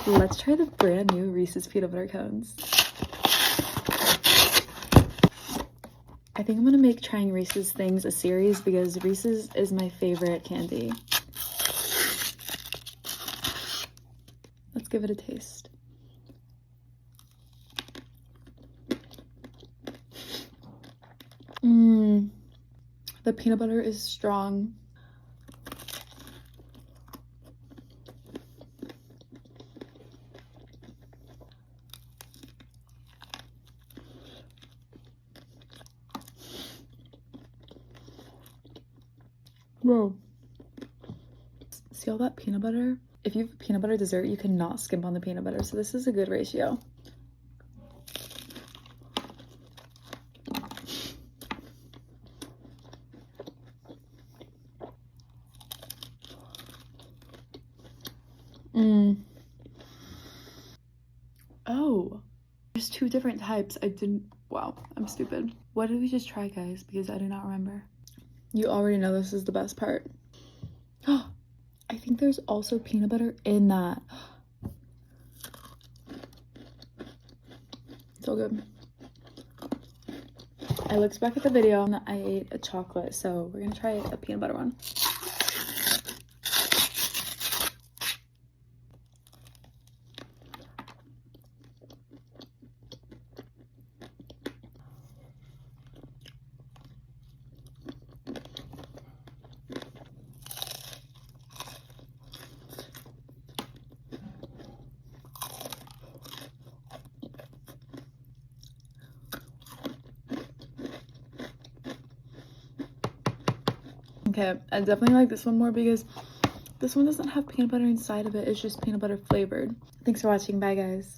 Let's try the brand new Reese's peanut butter cones. I think I'm gonna make trying Reese's things a series because Reese's is my favorite candy. Let's give it a taste. The peanut butter is strong. Whoa. See all that peanut butter? If you have a peanut butter dessert, you cannot skimp on the peanut butter. So this is a good ratio. Oh, there's two different types. Wow, I'm stupid. What did we just try, guys? Because I do not remember. You already know this is the best part. Oh, I think there's also peanut butter in that. So good. I looked back at the video and I ate a chocolate, so we're gonna try a peanut butter one. Okay, I definitely like this one more because this one doesn't have peanut butter inside of it. It's just peanut butter flavored. Thanks for watching. Bye, guys.